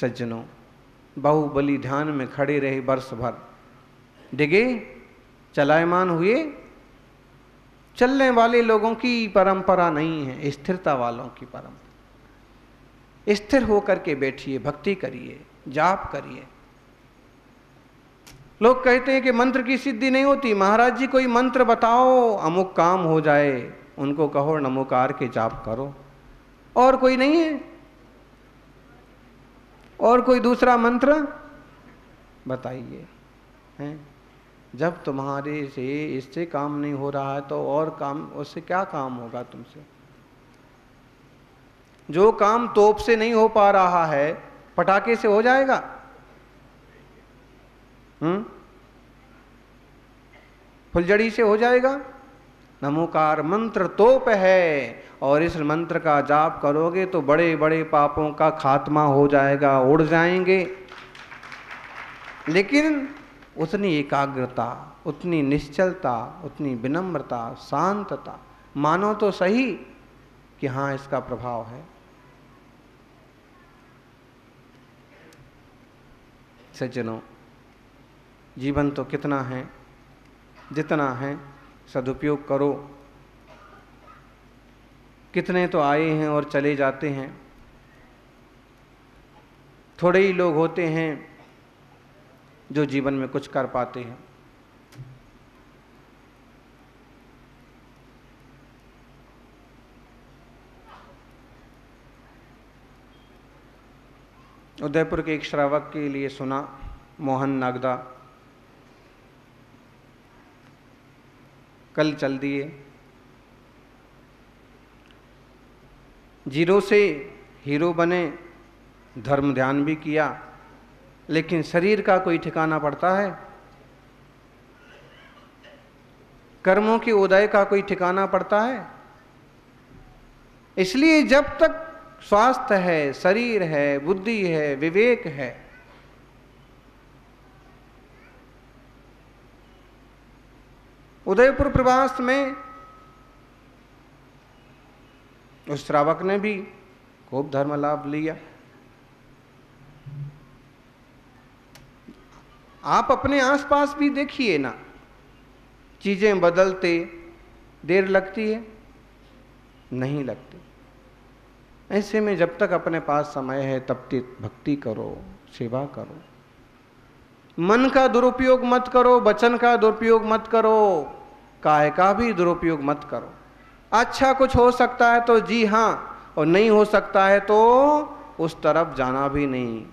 सज्जनों, बाहुबली ध्यान में खड़े रहे वर्ष भर, डिगे, चलायमान हुए। चलने वाले लोगों की परंपरा नहीं है, स्थिरता वालों की परंपरा। स्थिर होकर के बैठिए, भक्ति करिए, जाप करिए। लोग कहते हैं कि मंत्र की सिद्धि नहीं होती। महाराज जी कोई मंत्र बताओ, अमुक काम हो जाए। उनको कहो नमोकार के जाप करो, और कोई नहीं है? और कोई दूसरा मंत्र बताइए। हैं? जब तुम्हारे से इससे काम नहीं हो रहा है तो और काम, उससे क्या काम होगा तुमसे? जो काम तोप से नहीं हो पा रहा है, पटाखे से हो जाएगा? फुलझड़ी से हो जाएगा? नमोकार मंत्र तोप है, और इस मंत्र का जाप करोगे तो बड़े बड़े पापों का खात्मा हो जाएगा, उड़ जाएंगे। लेकिन उतनी एकाग्रता, उतनी निश्चलता, उतनी विनम्रता, शांतता, मानो तो सही कि हाँ इसका प्रभाव है। सज्जनों, जीवन तो कितना है, जितना है सदुपयोग करो। कितने तो आए हैं और चले जाते हैं, थोड़े ही लोग होते हैं जो जीवन में कुछ कर पाते हैं। उदयपुर के एक श्रावक के लिए सुना, मोहन नागदा, कल चल दिए। जीरो से हीरो बने, धर्म ध्यान भी किया, लेकिन शरीर का कोई ठिकाना पड़ता है? कर्मों के उदय का कोई ठिकाना पड़ता है? इसलिए जब तक स्वास्थ्य है, शरीर है, बुद्धि है, विवेक है, उदयपुर प्रवास में उस श्रावक ने भी खूब धर्म लाभ लिया। आप अपने आसपास भी देखिए ना, चीजें बदलते देर लगती है? नहीं लगती। ऐसे में जब तक अपने पास समय है तब तक भक्ति करो, सेवा करो। मन का दुरुपयोग मत करो, वचन का दुरुपयोग मत करो, काय का भी दुरुपयोग मत करो। अच्छा कुछ हो सकता है तो जी हाँ, और नहीं हो सकता है तो उस तरफ जाना भी नहीं।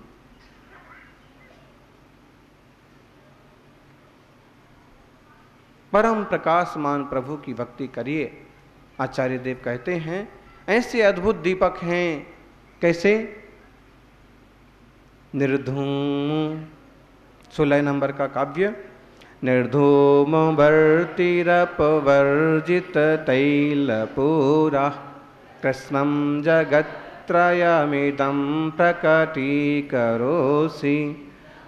परम प्रकाशमान प्रभु की भक्ति करिए। आचार्य देव कहते हैं ऐसे अद्भुत दीपक हैं। कैसे? निर्धूम, 16 नंबर का काव्य। निर्धूम वर्तिरपवर्जित तैलपूरा कृष्णं जगत्त्रयमिदं प्रकटीकरोसि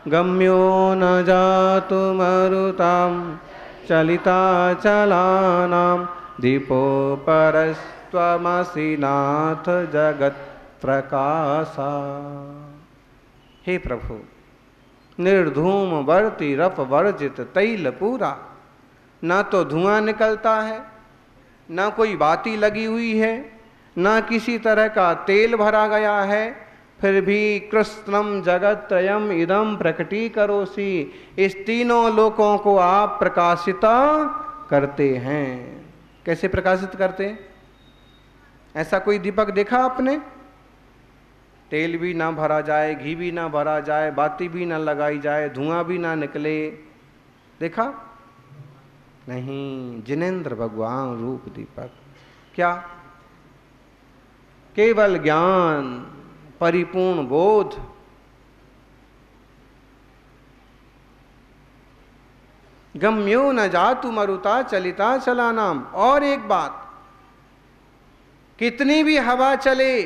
गम्यो न जातु मरुतां चलिताचलानां दीपोपरस्त्वमसि नाथ जगत् प्रकाशा। हे प्रभु, निर्धूम वर्ति रप वर्जित तैल पूरा, ना तो धुआं निकलता है, ना कोई बाती लगी हुई है, ना किसी तरह का तेल भरा गया है, फिर भी कृष्णम जगत त्रयम इदम प्रकटीकरोसि, इस तीनों लोकों को आप प्रकाशिता करते हैं। कैसे प्रकाशित करते हैं? ऐसा कोई दीपक देखा आपने? तेल भी ना भरा जाए, घी भी ना भरा जाए, बाती भी ना लगाई जाए, धुआं भी ना निकले, देखा? नहीं। जिनेंद्र भगवान रूप दीपक। क्या? केवल ज्ञान, परिपूर्ण बोध। गम्यो न जातु मरुता चलिता चलानाम। और एक बात, कितनी भी हवा चले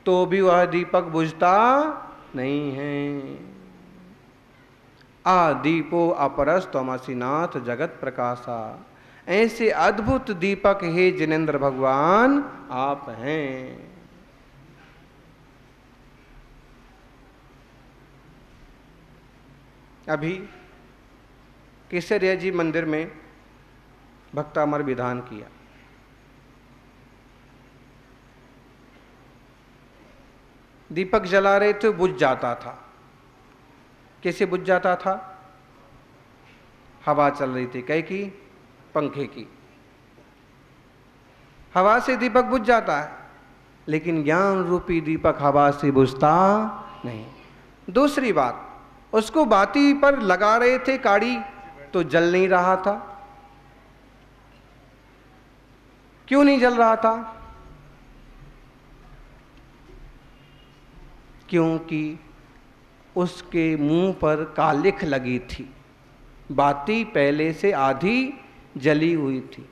तो भी वह दीपक बुझता नहीं है। आ दीपो अपरस्तमसि नाथ जगत प्रकाशा। ऐसे अद्भुत दीपक हे जिनेंद्र भगवान आप हैं। अभी केसरिया जी मंदिर में भक्तामर विधान किया। दीपक जला रहे थे, बुझ जाता था। कैसे बुझ जाता था? हवा चल रही थी, कै की? पंखे की। हवा से दीपक बुझ जाता है, लेकिन ज्ञान रूपी दीपक हवा से बुझता नहीं। दूसरी बात, उसको बाती पर लगा रहे थे काड़ी, तो जल नहीं रहा था। क्यों नहीं जल रहा था? क्योंकि उसके मुंह पर कालिख लगी थी। बाती पहले से आधी जली हुई थी।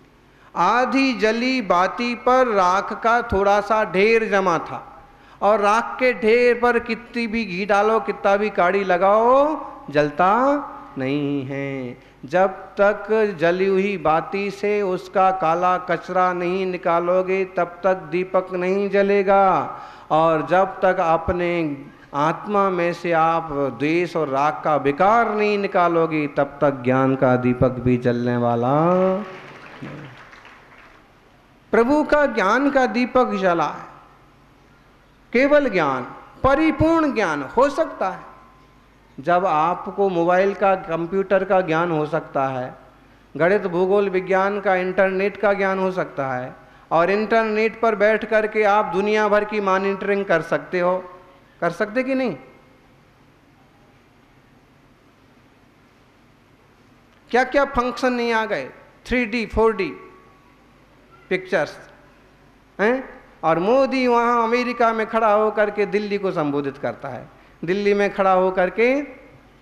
आधी जली बाती पर राख का थोड़ा सा ढेर जमा था, और राख के ढेर पर कितनी भी घी डालो, कितना भी काड़ी लगाओ, जलता नहीं है। जब तक जली हुई बाती से उसका काला कचरा नहीं निकालोगे, तब तक दीपक नहीं जलेगा। और जब तक अपने आत्मा में से आप द्वेष और राग का विकार नहीं निकालोगे, तब तक ज्ञान का दीपक भी जलने वाला नहीं। प्रभु का ज्ञान का दीपक जला है। केवल ज्ञान, परिपूर्ण ज्ञान हो सकता है। जब आपको मोबाइल का, कंप्यूटर का ज्ञान हो सकता है, गणित, भूगोल, विज्ञान का, इंटरनेट का ज्ञान हो सकता है, और इंटरनेट पर बैठ करके आप दुनिया भर की मॉनिटरिंग कर सकते हो, कर सकते कि नहीं? क्या क्या फंक्शन नहीं आ गए, 3D 4D पिक्चर्स हैं। और मोदी वहाँ अमेरिका में खड़ा होकर के दिल्ली को संबोधित करता है, दिल्ली में खड़ा होकर के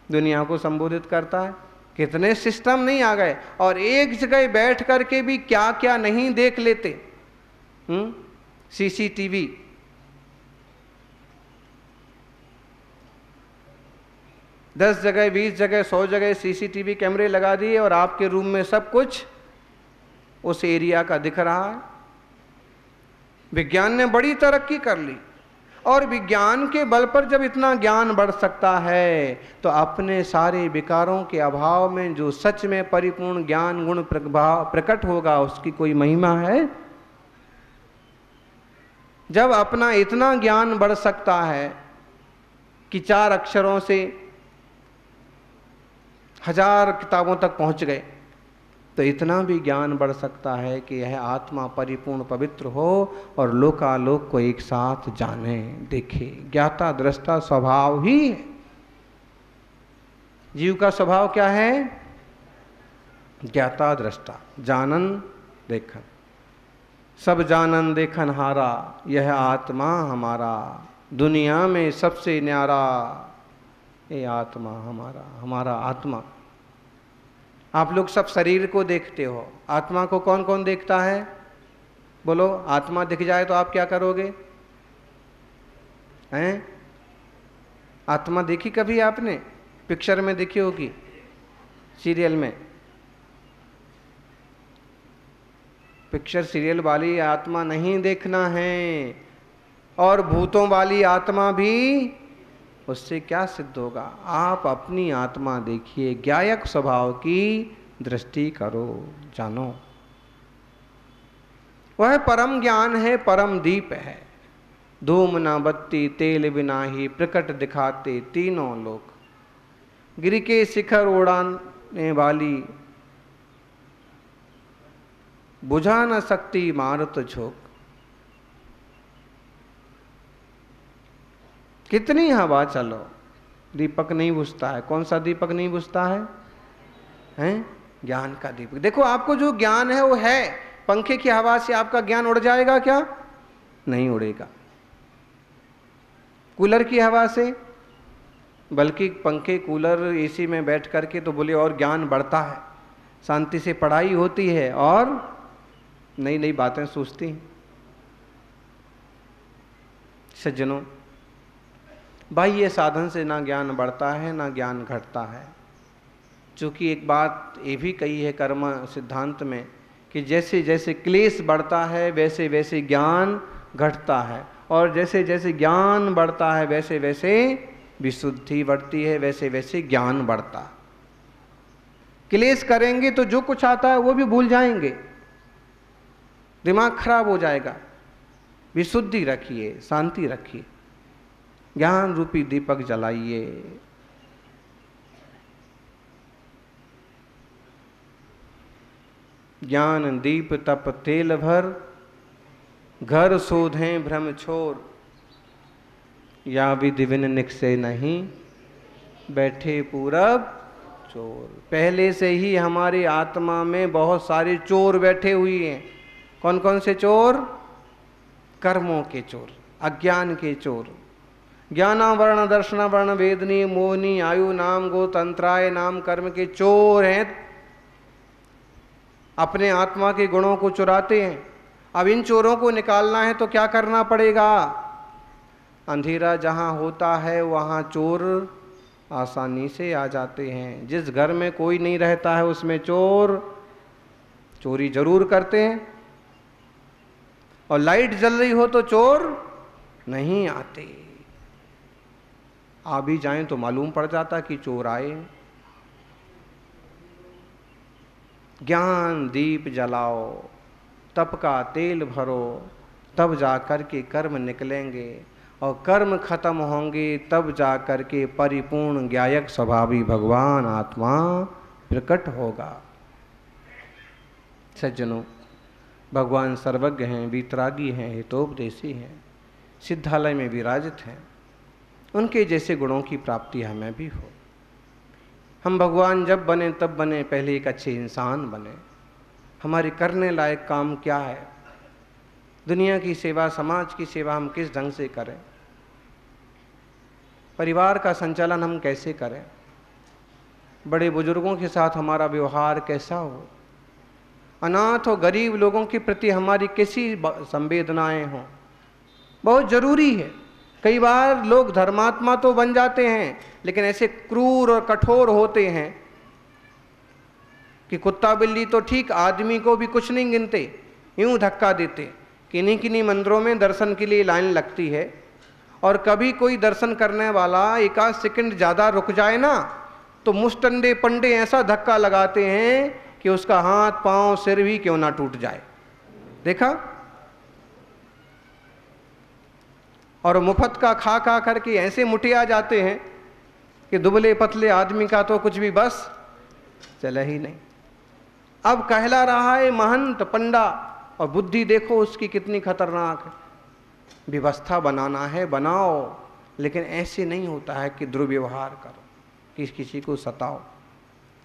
दुनिया को संबोधित करता है। कितने सिस्टम नहीं आ गए, और एक जगह बैठ करके भी क्या क्या नहीं देख लेते। CCTV, दस जगह, 20 जगह, 100 जगह CCTV कैमरे लगा दिए, और आपके रूम में सब कुछ उस एरिया का दिख रहा है। विज्ञान ने बड़ी तरक्की कर ली, और विज्ञान के बल पर जब इतना ज्ञान बढ़ सकता है, तो अपने सारे विकारों के अभाव में जो सच में परिपूर्ण ज्ञान गुण प्रकट होगा, उसकी कोई महिमा है? जब अपना इतना ज्ञान बढ़ सकता है कि 4 अक्षरों से 1000 किताबों तक पहुंच गए, तो इतना भी ज्ञान बढ़ सकता है कि यह आत्मा परिपूर्ण पवित्र हो और लोकालोक को एक साथ जाने, देखे। ज्ञाता दृष्टा स्वभाव ही है। जीव का स्वभाव क्या है? ज्ञाता दृष्टा, जानन देखन। सब जानन देखन हारा, यह आत्मा हमारा, दुनिया में सबसे न्यारा, ये आत्मा हमारा, हमारा आत्मा। आप लोग सब शरीर को देखते हो, आत्मा को कौन कौन देखता है? बोलो, आत्मा दिख जाए तो आप क्या करोगे? हैं? आत्मा देखी कभी आपने? पिक्चर में देखी होगी, सीरियल में। पिक्चर सीरियल वाली आत्मा नहीं देखना है, और भूतों वाली आत्मा भी। उससे क्या सिद्ध होगा? आप अपनी आत्मा देखिए, ज्ञायक स्वभाव की दृष्टि करो, जानो। वह परम ज्ञान है, परम दीप है। धूम न बत्ती तेल बिना ही प्रकट दिखाते तीनों लोक। गिरि के शिखर उड़ाने वाली, बुझा न सकती मारुत झोंक। कितनी हवा चलो, दीपक नहीं बुझता है। कौन सा दीपक नहीं बुझता है? हैं? ज्ञान का दीपक। देखो, आपको जो ज्ञान है वो है। पंखे की हवा से आपका ज्ञान उड़ जाएगा क्या? नहीं उड़ेगा। कूलर की हवा से, बल्कि पंखे, कूलर, एसी में बैठ करके तो बोले और ज्ञान बढ़ता है, शांति से पढ़ाई होती है और नई नई बातें सोचती हैं। सज्जनों, बाह्य साधन से ना ज्ञान बढ़ता है ना ज्ञान घटता है। चूँकि एक बात ये भी कही है कर्म सिद्धांत में कि जैसे जैसे क्लेश बढ़ता है वैसे वैसे ज्ञान घटता है, और जैसे जैसे ज्ञान बढ़ता है वैसे वैसे विशुद्धि बढ़ती है वैसे वैसे ज्ञान बढ़ता। क्लेश करेंगे तो जो कुछ आता है वो भी भूल जाएंगे, दिमाग खराब हो जाएगा। विशुद्धि रखिए, शांति रखिए, ज्ञान रूपी दीपक जलाइए। ज्ञान दीप तप तेल भर, घर शोधें भ्रम छोर, या विधि विन निकसे नहीं, बैठे पूरब चोर। पहले से ही हमारी आत्मा में बहुत सारे चोर बैठे हुए हैं। कौन कौन से चोर? कर्मों के चोर, अज्ञान के चोर। ज्ञाना वर्ण दर्शना वर्ण वेदनी मोहनी आयु नाम गो तंत्राय नाम कर्म के चोर हैं। अपने आत्मा के गुणों को चुराते हैं। अब इन चोरों को निकालना है तो क्या करना पड़ेगा? अंधेरा जहां होता है वहां चोर आसानी से आ जाते हैं। जिस घर में कोई नहीं रहता है उसमें चोर चोरी जरूर करते हैं, और लाइट जल रही हो तो चोर नहीं आते। आ भी जाएं तो मालूम पड़ जाता कि चोर आए। ज्ञान दीप जलाओ, तप का तेल भरो, तब जा कर के कर्म निकलेंगे, और कर्म खत्म होंगे तब जा कर के परिपूर्ण ज्ञायक स्वभावी भगवान आत्मा प्रकट होगा। सज्जनों, भगवान सर्वज्ञ हैं, वीतरागी हैं, हितोपदेशी हैं, सिद्धालय में विराजित हैं। उनके जैसे गुणों की प्राप्ति हमें भी हो। हम भगवान जब बने तब बने, पहले एक अच्छे इंसान बने। हमारे करने लायक काम क्या है? दुनिया की सेवा, समाज की सेवा हम किस ढंग से करें? परिवार का संचालन हम कैसे करें? बड़े बुजुर्गों के साथ हमारा व्यवहार कैसा हो? अनाथ और गरीब लोगों के प्रति हमारी कैसी संवेदनाएं हों? बहुत जरूरी है। कई बार लोग धर्मात्मा तो बन जाते हैं, लेकिन ऐसे क्रूर और कठोर होते हैं कि कुत्ता बिल्ली तो ठीक, आदमी को भी कुछ नहीं गिनते, यूं धक्का देते। किन्हीं किन्हीं मंदिरों में दर्शन के लिए लाइन लगती है, और कभी कोई दर्शन करने वाला एक आध सेकंड ज़्यादा रुक जाए ना, तो मुस्टंडे पंडे ऐसा धक्का लगाते हैं कि उसका हाथ पांव सिर भी क्यों ना टूट जाए। देखा? और मुफ्त का खा खा करके ऐसे मुटिया जाते हैं कि दुबले पतले आदमी का तो कुछ भी बस चला ही नहीं। अब कहला रहा है महंत पंडा, और बुद्धि देखो उसकी कितनी खतरनाक है। व्यवस्था बनाना है बनाओ, लेकिन ऐसे नहीं होता है कि दुर्व्यवहार करो, किसी को सताओ।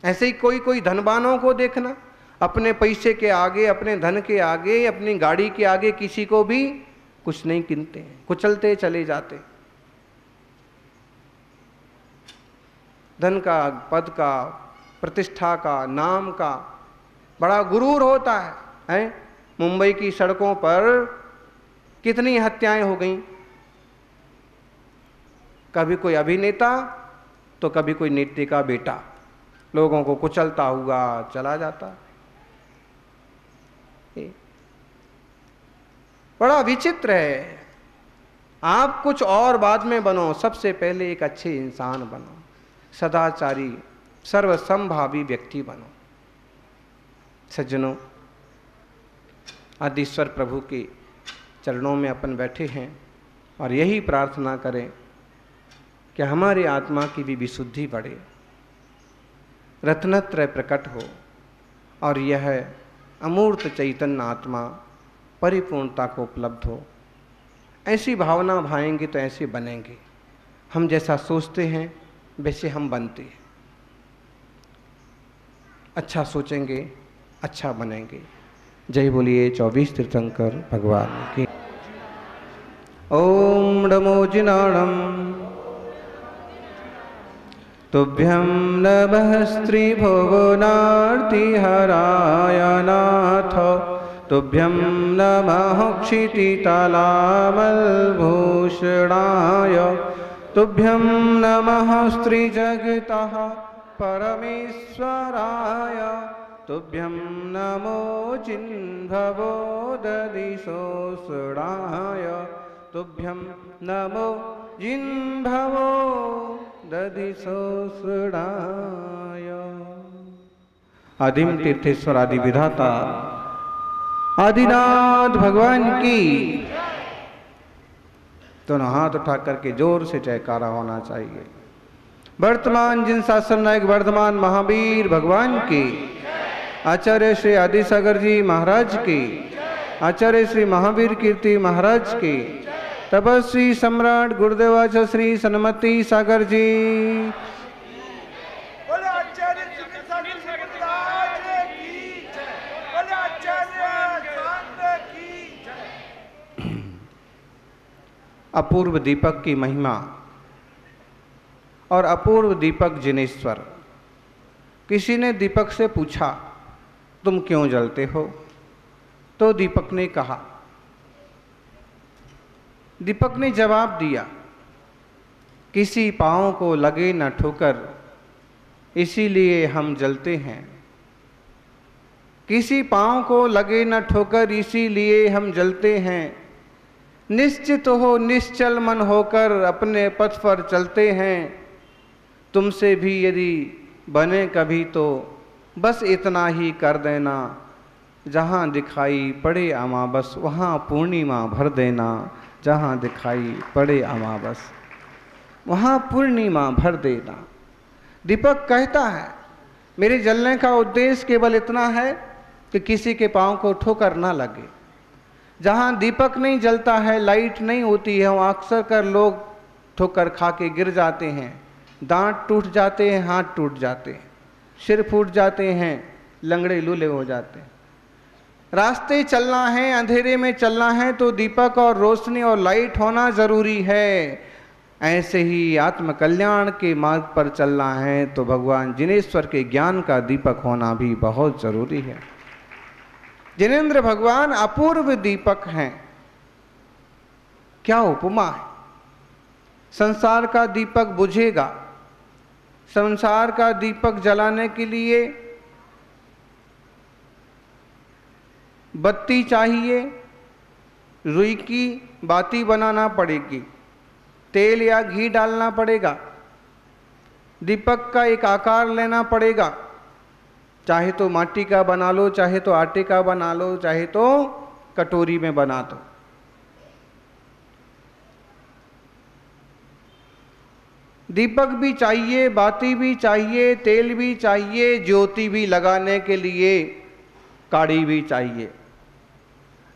ऐसे ही कोई कोई धनवानों को देखना, अपने पैसे के आगे, अपने धन के आगे, अपनी गाड़ी के आगे किसी को भी कुछ नहीं गिनते हैं, कुचलते चले जाते। धन का, पद का, प्रतिष्ठा का, नाम का बड़ा गुरूर होता है? मुंबई की सड़कों पर कितनी हत्याएं हो गई। कभी कोई अभिनेता तो कभी कोई नेता का बेटा लोगों को कुचलता हुआ चला जाता। बड़ा विचित्र है। आप कुछ और बाद में बनो, सबसे पहले एक अच्छे इंसान बनो, सदाचारी सर्वसंभावी व्यक्ति बनो। सज्जनों, आदिश्वर प्रभु के चरणों में अपन बैठे हैं और यही प्रार्थना करें कि हमारी आत्मा की भी विशुद्धि बढ़े, रत्नत्रय प्रकट हो, और यह अमूर्त चैतन्य आत्मा परिपूर्णता को उपलब्ध हो। ऐसी भावना भाएंगे तो ऐसे बनेंगे। हम जैसा सोचते हैं वैसे हम बनते हैं। अच्छा सोचेंगे, अच्छा बनेंगे। जय बोलिए 24 तीर्थंकर भगवान की। ओम नमो जिनाणम तुभ्यं नमः स्त्री भुवनार्तिहराय नाथ, तुभ्यं नमः क्षितितलामलभूषणाय, तुभ्यं नमः स्त्रीजगतः परमेश्वराय, तुभ्यं नमो जिह्ववोदधिशोषणाय, तुभ्यं नमो जिन्भवो दधिसो सुडाय। आदिम तीर्थेश्वर आदि विधाता आदिनाथ भगवान की दोनों हाथ उठा करके जोर से जयकारा होना चाहिए। वर्तमान जिन शासन नायक वर्धमान महावीर भगवान की, आचार्य श्री आदिसागर जी महाराज की, आचार्य श्री महावीर कीर्ति महाराज की, तपस्वी सम्राट गुरुदेवाचार्य श्री सन्मति सागर जी, अपूर्व दीपक की महिमा और अपूर्व दीपक जिनेश्वर। किसी ने दीपक से पूछा, तुम क्यों जलते हो? तो दीपक ने कहा, दीपक ने जवाब दिया, किसी पाँव को लगे न ठोकर इसीलिए हम जलते हैं। किसी पाँव को लगे न ठोकर इसीलिए हम जलते हैं। निश्चित हो निश्चल मन होकर अपने पथ पर चलते हैं। तुमसे भी यदि बने कभी तो बस इतना ही कर देना, जहाँ दिखाई पड़े अमावस वहाँ पूर्णिमा भर देना। जहाँ दिखाई पड़े अमावस वहाँ पूर्णिमा भर देना। दीपक कहता है, मेरे जलने का उद्देश्य केवल इतना है कि किसी के पाँव को ठोकर ना लगे। जहाँ दीपक नहीं जलता है, लाइट नहीं होती है, वहाँ अक्सर कर लोग ठोकर खा के गिर जाते हैं, दांत टूट जाते हैं, हाथ टूट जाते हैं, सिर फूट जाते हैं, लंगड़े लूले हो जाते हैं। रास्ते चलना है, अंधेरे में चलना है तो दीपक और रोशनी और लाइट होना जरूरी है। ऐसे ही आत्म कल्याण के मार्ग पर चलना है तो भगवान जिनेश्वर के ज्ञान का दीपक होना भी बहुत जरूरी है। जिनेंद्र भगवान अपूर्व दीपक हैं। क्या उपमा है। संसार का दीपक बुझेगा, संसार का दीपक जलाने के लिए बत्ती चाहिए, रुई की बाती बनाना पड़ेगी, तेल या घी डालना पड़ेगा, दीपक का एक आकार लेना पड़ेगा, चाहे तो माटी का बना लो, चाहे तो आटे का बना लो, चाहे तो कटोरी में बना दो। दीपक भी चाहिए, बाती भी चाहिए, तेल भी चाहिए, ज्योति भी लगाने के लिए काड़ी भी चाहिए।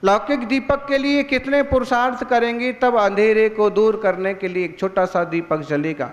लौकिक दीपक के लिए कितने पुरुषार्थ करेंगे तब अंधेरे को दूर करने के लिए एक छोटा सा दीपक जलेगा।